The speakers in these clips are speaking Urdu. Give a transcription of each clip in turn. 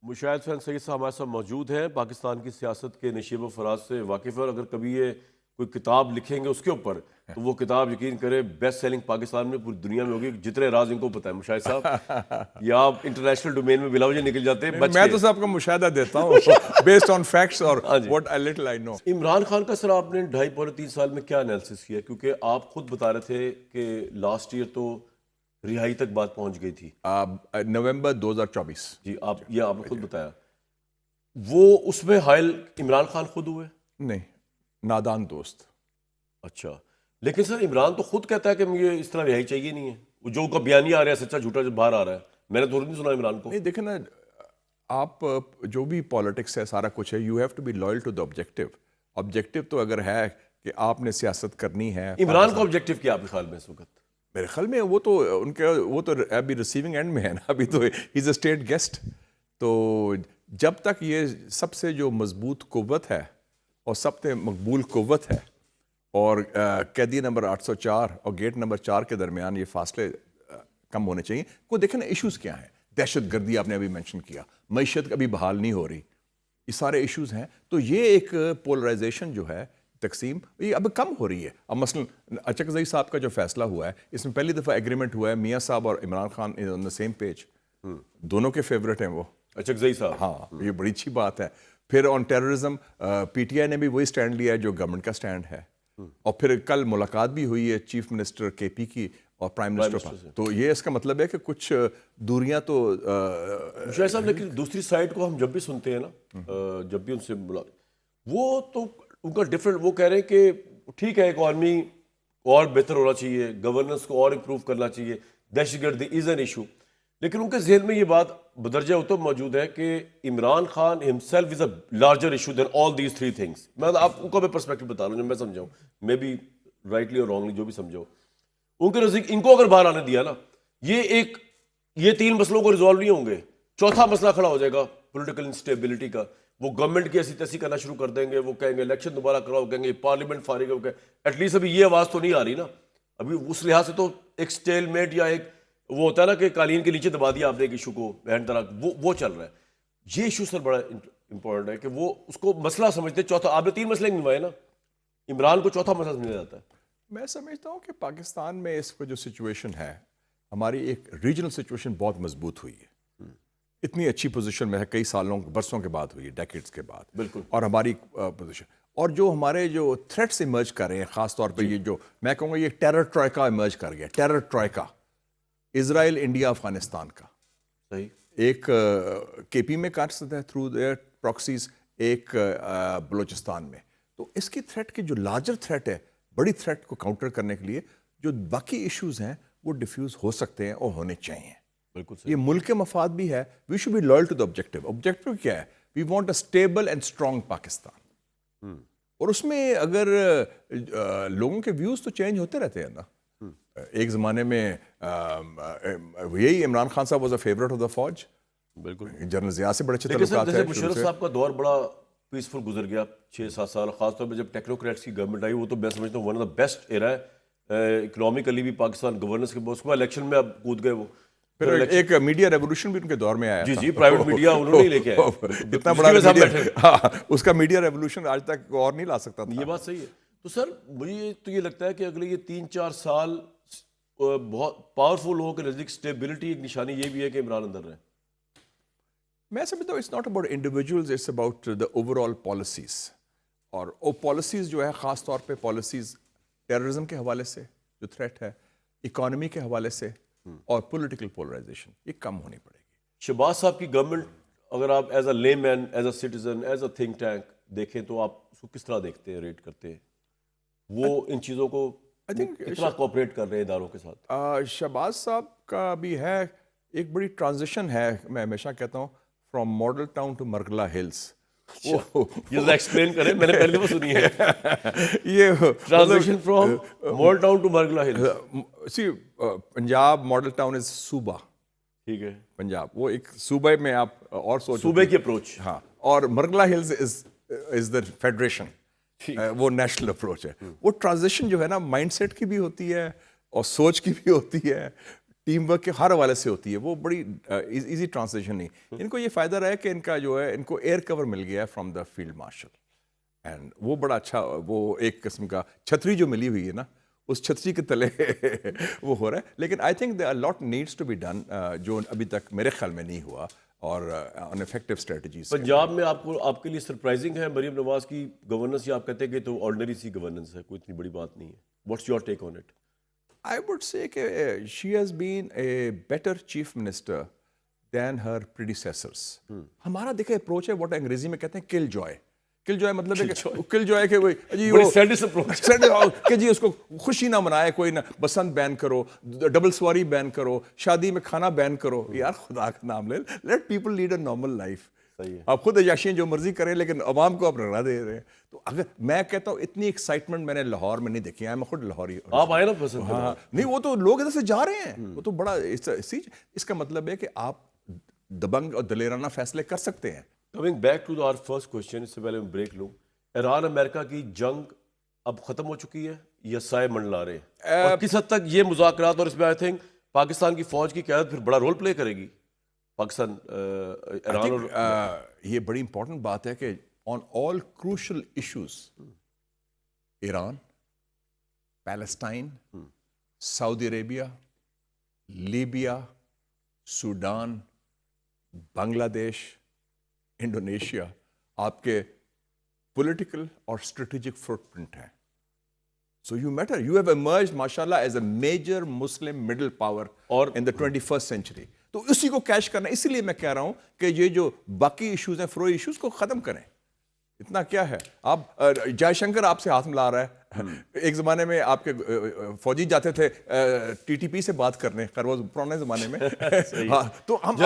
مشاہد فین سید صاحب ہمارے ساتھ موجود ہیں، پاکستان کی سیاست کے نشیب و فراز سے واقف ہے، اور اگر کبھی یہ کوئی کتاب لکھیں گے اس کے اوپر تو وہ کتاب یقین کرے بیسٹ سیلنگ پاکستان میں پوری دنیا میں ہوگی، جتنے راز ان کو پتہ ہے مشاہد صاحب، یا آپ انٹرنیشنل ڈومین میں بلا وجہ نکل جاتے ہیں بچ میں کے۔ تو صاحب کا مشاہدہ دیتا ہوں بیسڈ آن فیکٹس اور ہاں جی، واٹ آئی لٹل آئی نو۔ عمران خان کا سر آپ نے 2.5-3 سال میں کیا انالیسس کیا؟ کیونکہ آپ خود بتا رہے تھے کہ لاسٹ ایئر تو رہائی تک بات پہنچ گئی تھی۔ نومبر 2024۔ جی، یہ آپ نے خود بتایا، وہ اس میں حائل عمران خان خود ہوئے؟ نہیں، نادان دوست۔ اچھا، لیکن سر عمران تو خود کہتا ہے کہ مجھے اس طرح رہائی چاہیے نہیں ہے، وہ جو کا بیانیہ آ رہا ہے سچا جھوٹا جو باہر آ رہا ہے، میں نے تو نہیں سنا عمران کو۔ نہیں دیکھیں نا، آپ جو بھی پالیٹکس ہے سارا کچھ ہے، you have to be loyal to the objective. Objective تو اگر ہے کہ آپ نے سیاست کرنی ہے، عمران کا آبجیکٹو کیا آپ کے خیال میں اس وقت؟ میرے خیال میں وہ تو ابھی ریسیونگ اینڈ میں ہے نا، ابھی تو ہیز اے اسٹیٹ گیسٹ۔ تو جب تک یہ سب سے جو مضبوط قوت ہے اور سب سے مقبول قوت ہے، اور قیدی نمبر 804 اور گیٹ نمبر 4 کے درمیان یہ فاصلے کم ہونے چاہیے۔ کو دیکھیں نا ایشوز کیا ہیں، دہشت گردی آپ نے ابھی مینشن کیا، معیشت ابھی بحال نہیں ہو رہی، یہ سارے ایشوز ہیں۔ تو یہ ایک پولرائزیشن جو ہے، تقسیم، یہ اب کم ہو رہی ہے۔ اب مثلا اچکزئی صاحب کا جو فیصلہ ہوا ہے، اس میں پہلی دفعہ ایگریمنٹ ہوا ہے، میاں صاحب اور عمران خان آن دا سیم پیج، دونوں کے فیورٹ ہیں وہ۔ اچکزئی صاحب، ہاں، یہ بڑی اچھی بات ہے۔ پھر آن ٹیررزم پی ٹی آئی نے بھی وہی سٹینڈ لیا ہے جو گورنمنٹ کا سٹینڈ ہے، اور پھر کل ملاقات بھی ہوئی ہے چیف منسٹر کے پی کی اور پرائم منسٹر کا۔ تو یہ اس کا مطلب ہے کہ کچھ دوریاں تو مشاہد صاحب، لیکن دوسری سائڈ کو ہم جب بھی سنتے ہیں نا، جب بھی ان سے وہ تو ان کا ڈفرینٹ، وہ کہہ رہے ہیں کہ ٹھیک ہے اکانومی اور بہتر ہونا چاہیے، گورننس کو اور امپروو کرنا چاہیے، دہشت گردی از این ایشو، لیکن ان کے ذہن میں یہ بات بدرجہ اتم موجود ہے کہ Imran Khan himself is a larger issue than all these three things. میں آپ کو میں پرسپیکٹو بتا رہا ہوں جو میں سمجھاؤں، میں بھی رائٹلی اور رانگلی جو بھی سمجھاؤ، ان کے نزدیک ان کو اگر باہر آنے دیا نا، یہ 3 مسئلوں کو ریزالو نہیں ہوں گے، چوتھا مسئلہ کھڑا ہو جائے گا پولیٹیکل انسٹیبلٹی کا۔ وہ گورنمنٹ کی ایسی تیسی کرنا شروع کر دیں گے، وہ کہیں گے الیکشن دوبارہ کراؤ، کہیں گے پارلیمنٹ فارغ ہو گئے۔ ایٹ لیسٹ ابھی یہ آواز تو نہیں آ رہی نا، ابھی اس لحاظ سے تو ایک سٹیل میٹ یا ایک وہ ہوتا ہے نا کہ قالین کے نیچے دبا دیا آپ نے ایک ایشو کو، بہن طرح وہ چل رہا ہے۔ یہ ایشو سر بڑا امپورٹنٹ ہے کہ وہ اس کو مسئلہ سمجھتے، چوتھا آپ نے 3 مسئلے گنوائے نا، عمران کو چوتھا مسئلہ سمجھا جاتا ہے۔ میں سمجھتا ہوں کہ پاکستان میں اس کو جو سچویشن ہے، ہماری ایک ریجنل سچویشن بہت مضبوط ہوئی ہے، اتنی اچھی پوزیشن میں ہے، کئی سالوں برسوں کے بعد ہوئی ہے، ڈیکیڈز کے بعد، بالکل۔ اور ہماری پوزیشن اور جو ہمارے جو تھریٹس ایمرج کر رہے ہیں، خاص طور پہ یہ جو میں کہوں گا یہ ٹیرر ٹرائکا ایمرج کر گیا، ٹیرر ٹرائکا، اسرائیل، انڈیا، افغانستان کا، صحیح، ایک کے پی میں کر سکتا ہے تھرو دیئر پراکسیز، ایک بلوچستان میں۔ تو اس کی تھریٹ کی جو لارجر تھریٹ ہے، بڑی تھریٹ کو کاؤنٹر کرنے کے لیے جو باقی ایشوز ہیں وہ ڈیفیوز ہو سکتے ہیں اور ہونے چاہیے۔ بالکل یہ ملک کے مفاد بھی ہے، we should be loyal to the objective. Objective کیا ہے؟ We want a stable and strong Pakistan, اور اس میں اگر لوگوں کے ویوز تو چینج ہوتے رہتے ہیں نا۔ ایک زمانے میں یہی عمران خان صاحب was a favourite of the فوج، بالکل، جنرل ضیاء سے بڑے اچھے لیکن تعلقات سر ہیں جیسے مشرف صاحب کا دور بڑا پیسفل گزر گیا 6-7 سال، خاص طور پہ جب ٹیکنوکریٹس کی گورنمنٹ آئی، وہ تو میں سمجھتا ہوں ون آف دا بیسٹ ایرا ہے اکنامکلی بھی پاکستان، گورننس کے اس کے بعد الیکشن میں اب کود گئے وہ، پھر ایک میڈیا ریولوشن بھی ان کے دور میں آیا تھا۔ جی پرائیوٹ میڈیا انہوں نے ہی لے کے آئے، اتنا بڑا میڈیا، ہاں، اس کا میڈیا ریولوشن آج تک اور نہیں لا سکتا تھا۔ یہ بات صحیح ہے۔ تو سر مجھے تو یہ لگتا ہے کہ اگلے یہ 3-4 سال بہت پاورفل لوگوں کے نزدیک اسٹیبلٹی ایک نشانی یہ بھی ہے کہ عمران اندر رہے۔ میں سمجھتا ہوں it's not about individuals, it's about the overall policies, اور وہ پالیسیز جو ہے خاص طور پہ پالیسیز ٹیررزم کے حوالے سے جو تھریٹ ہے، اکانومی کے حوالے سے، اور پولیٹیکل پولرائزیشن، یہ کم ہونی پڑے گی۔ شہباز صاحب کی گورنمنٹ اگر آپ as a layman, as a citizen, as a think tank دیکھیں تو آپ اس کو کس طرح دیکھتے ہیں، ریٹ کرتے ہیں؟ وہ ان چیزوں کو کتنا کوآپریٹ کر رہے ہیں اداروں کے ساتھ؟ شہباز صاحب کا بھی ہے، ایک بڑی ٹرانزیشن ہے، میں ہمیشہ کہتا ہوں، فرام ماڈل ٹاؤن ٹو مرغلہ ہلز۔ یہ ذرا ایکسپلین کریں، میں نے پہلے وہ سنی ہے، یہ transition from Model Town to Margalla Hills. سی پنجاب ماڈل ٹاؤن از صوبہ، ٹھیک ہے، پنجاب وہ ایک صوبے میں آپ اور سوچ، صوبے کی اپروچ، ہاں، اور مرغلہ ہلز از دا فیڈریشن، وہ نیشنل اپروچ ہے۔ وہ ٹرانزیشن جو ہے نا، مائنڈ سیٹ کی بھی ہوتی ہے اور سوچ کی بھی ہوتی ہے، ٹیم ورک کے ہر حوالے سے ہوتی ہے, وہ بڑی ایزی ٹرانسلیشن نہیں. ان کو یہ فائدہ رہا ہے کہ ان کا جو ہے ان کو ایئر کور مل گیا ہے from the field marshal, and وہ بڑا اچھا, وہ ایک قسم کا چھتری جو ملی ہوئی ہے نا, اس چھتری کے تلے وہ ہو رہا ہے. لیکن I think there are lot needs to be done جو ابھی تک میرے خیال میں نہیں ہوا, اور an effective strategies. پنجاب میں آپ کے لیے سرپرائزنگ ہے مریم نواز کی گورننس, یا آپ کہتے ہیں کہ تو آرڈنری سی گورننس ہے, کوئی اتنی بڑی بات نہیں ہے؟ What's your take on it? I would say کہ she has been a better chief minister than her predecessors. ہمارا دیکھیں اپروچ ہے what انگریزی میں کہتے ہیں kill joy. kill joy مطلب ہے کہ kill joy کہ جی بڑی سیڈس اپروچ کہ جی اس کو خوشی نہ منائے کوئی, نہ بسنت بین کرو, ڈبل سواری بین کرو, شادی میں کھانا بین کرو. یار خدا کا نام لے, let people lead a normal life. آپ خود عیاشیاں جو مرضی کریں لیکن عوام کو آپ رگڑا دے رہے ہیں. تو اگر میں کہتا ہوں اتنی ایکسائٹمنٹ میں نے لاہور میں نہیں دیکھی ہے, میں خود لاہوری. آپ آئے نا پسند؟ ہاں نہیں, وہ تو لوگ ادھر سے جا رہے ہیں, وہ تو بڑا اس کا مطلب ہے کہ آپ دبنگ اور دلیرانہ فیصلے کر سکتے ہیں. Coming back to our first question, اس سے پہلے میں بریک لوں, ایران امریکہ کی جنگ اب ختم ہو چکی ہے یا سائے منڈلا رہے ہیں, اور کس حد تک یہ مذاکرات, اور اس میں آئی تھنک پاکستان کی فوج کی قیادت پھر بڑا رول پلے کرے گی پاکستان ایران؟ اور یہ بڑی امپورٹنٹ بات ہے کہ آن آل کروشل ایشوز ایران, پیلسٹائن, سعودی عربیہ, لیبیا, سوڈان, بنگلہ دیش, انڈونیشیا آپ کے پولیٹیکل اور اسٹریٹجک فٹ پرنٹ ہیں. So you matter. You have emerged, mashallah, as a major Muslim middle power in the 21st century. تو اسی کو کیش کرنا, اسی لیے میں کہہ رہا ہوں کہ یہ جو باقی ایشوز ہیں, فروئی ایشوز کو ختم کریں. اتنا کیا ہے, آپ جے شنکر آپ سے ہاتھ ملا رہا ہے. ایک زمانے میں آپ کے فوجی جاتے تھے ٹی ٹی پی سے بات کرنے, خروز پرانے زمانے میں. ہاں تو ہم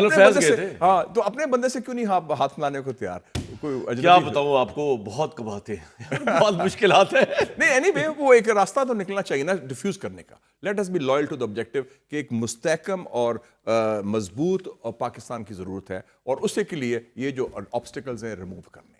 تو اپنے بندے سے کیوں نہیں ہاتھ ملانے کو تیار؟ کیا بتاؤں آپ کو, بہت کماتے ہیں, بہت مشکلات ہیں. نہیں اینی وے وہ ایک راستہ تو نکلنا چاہیے نا ڈیفیوز کرنے کا. Let us be loyal to the objective کہ ایک مستحکم اور مضبوط اور پاکستان کی ضرورت ہے, اور اسے کے لیے یہ جو آبسٹیکلز ہیں ریموو کرنے.